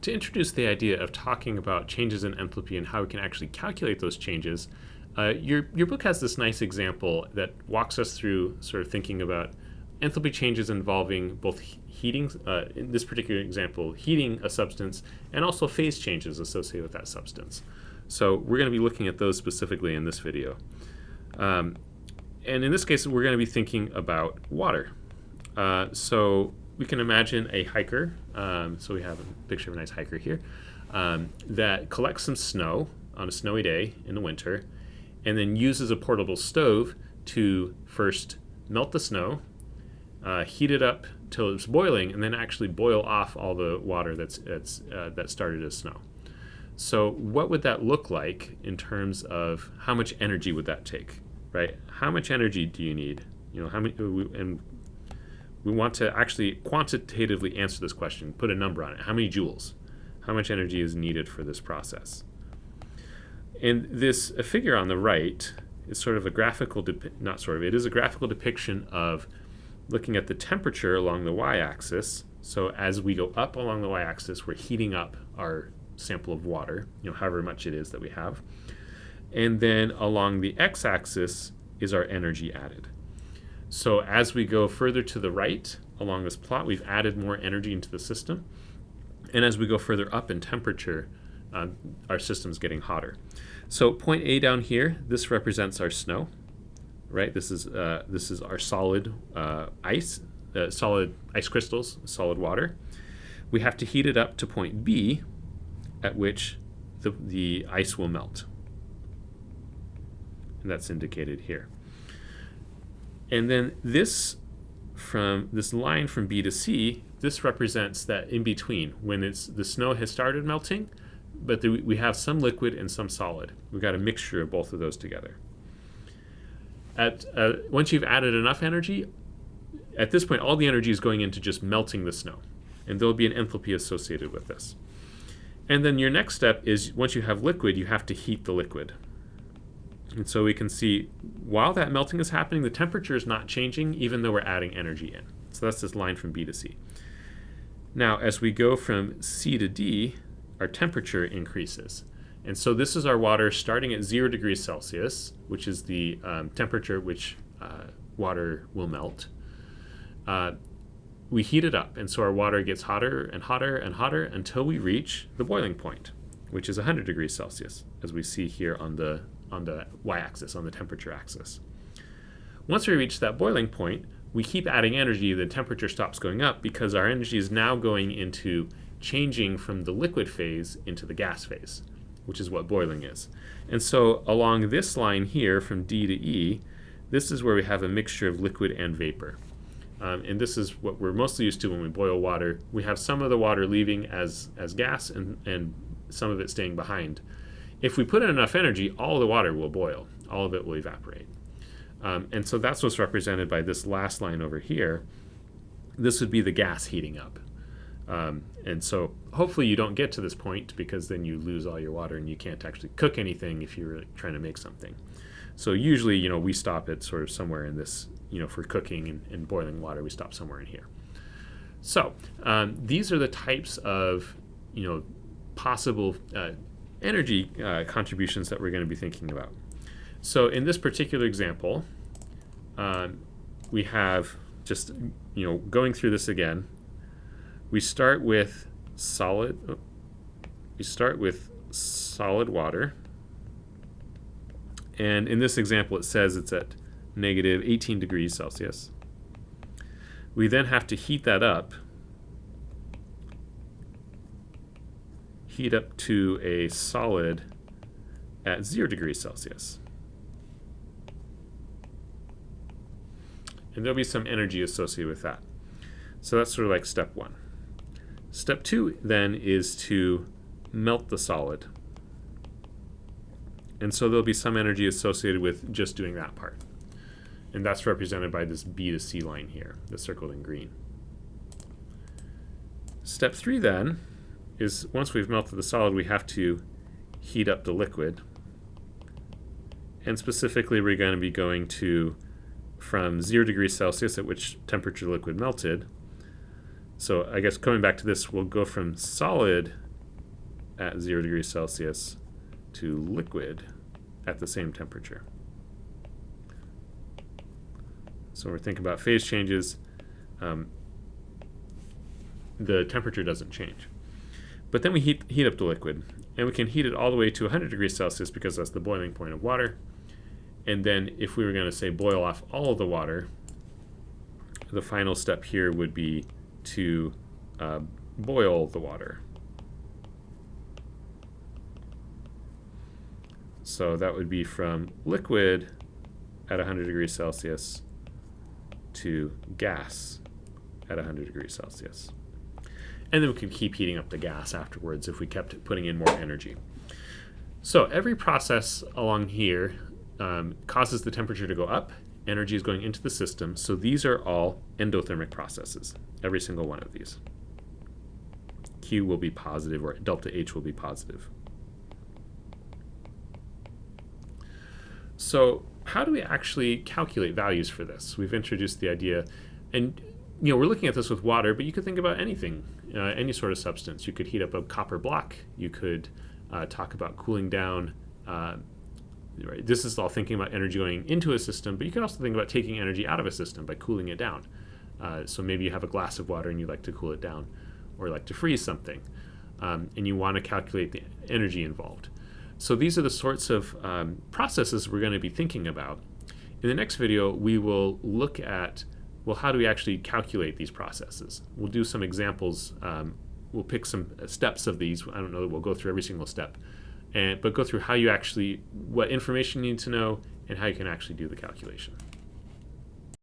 to introduce the idea of talking about changes in enthalpy and how we can actually calculate those changes, your book has this nice example that walks us through sort of thinking about enthalpy changes involving both heating, in this particular example, heating a substance, and also phase changes associated with that substance. So we're going to be looking at those specifically in this video. And in this case, we're going to be thinking about water. So we can imagine a hiker. So we have a picture of a nice hiker here that collects some snow on a snowy day in the winter, and then uses a portable stove to first melt the snow, heat it up till it's boiling, and then actually boil off all the water that started as snow. So what would that look like in terms of how much energy would that take, right? How much energy do you need? How many? And we want to actually quantitatively answer this question, put a number on it. How many joules? How much energy is needed for this process? And this figure on the right is sort of a graphical, it is a graphical depiction of looking at the temperature along the y-axis. So as we go up along the y-axis, we're heating up our sample of water, however much it is that we have. And then along the x-axis is our energy added. So as we go further to the right along this plot, we've added more energy into the system. And as we go further up in temperature, our system's getting hotter. So point A down here, this represents our snow, right? This is our solid solid ice crystals, solid water. We have to heat it up to point B, at which the ice will melt. And that's indicated here. And then this line from B to C, this represents that in between, when the snow has started melting, but we have some liquid and some solid. We've got a mixture of both of those together. Once you've added enough energy, at this point all the energy is going into just melting the snow, and there'll be an enthalpy associated with this. And then your next step is, once you have liquid, you have to heat the liquid. And so we can see while that melting is happening, the temperature is not changing even though we're adding energy in. So that's this line from B to C. Now as we go from C to D, our temperature increases. And so this is our water starting at 0 degrees Celsius, which is the temperature at which water will melt. We heat it up, and so our water gets hotter and hotter and hotter until we reach the boiling point, which is 100 degrees Celsius, as we see here on the y-axis, on the temperature axis. Once we reach that boiling point, we keep adding energy, the temperature stops going up because our energy is now going into changing from the liquid phase into the gas phase, which is what boiling is. And so along this line here from D to E, this is where we have a mixture of liquid and vapor. And this is what we're mostly used to when we boil water. We have some of the water leaving as gas and some of it staying behind. If we put in enough energy, all the water will boil. All of it will evaporate. And so that's what's represented by this last line over here. This would be the gas heating up. And so hopefully you don't get to this point, because then you lose all your water and you can't actually cook anything if you're really trying to make something. So usually, we stop it sort of somewhere in this, for cooking and boiling water, we stop somewhere in here. So these are the types of, possible energy contributions that we're going to be thinking about. So in this particular example, we have just, going through this again, we start with solid water. And in this example, it says it's at negative 18 degrees Celsius. We then have to heat that up. Heat up to a solid at 0 degrees Celsius. And there'll be some energy associated with that. So that's sort of like step one. Step two then is to melt the solid. And so there'll be some energy associated with just doing that part. And that's represented by this B to C line here, that's circled in green. Step three then is, once we've melted the solid, we have to heat up the liquid. And specifically, we're going to be going to from 0 degrees Celsius, at which temperature the liquid melted. So I guess coming back to this, we'll go from solid at 0 degrees Celsius to liquid at the same temperature. So we're thinking about phase changes. The temperature doesn't change. But then we heat up the liquid, and we can heat it all the way to 100 degrees Celsius because that's the boiling point of water. And then if we were going to say boil off all of the water, the final step here would be to boil the water. So that would be from liquid at 100 degrees Celsius to gas at 100 degrees Celsius. And then we could keep heating up the gas afterwards if we kept putting in more energy. So every process along here causes the temperature to go up. Energy is going into the system. So these are all endothermic processes, every single one of these. Q will be positive, or delta H will be positive. So how do we actually calculate values for this? We've introduced the idea, and we're looking at this with water, but you could think about anything, any sort of substance. You could heat up a copper block. You could talk about cooling down. Right? This is all thinking about energy going into a system, but you could also think about taking energy out of a system by cooling it down. So maybe you have a glass of water and you'd like to cool it down, or like to freeze something, and you want to calculate the energy involved. So these are the sorts of processes we're going to be thinking about. In the next video, we will look at, well, how do we actually calculate these processes? We'll do some examples. We'll pick some steps of these. I don't know that we'll go through every single step, but go through how you actually, what information you need to know, and how you can actually do the calculation.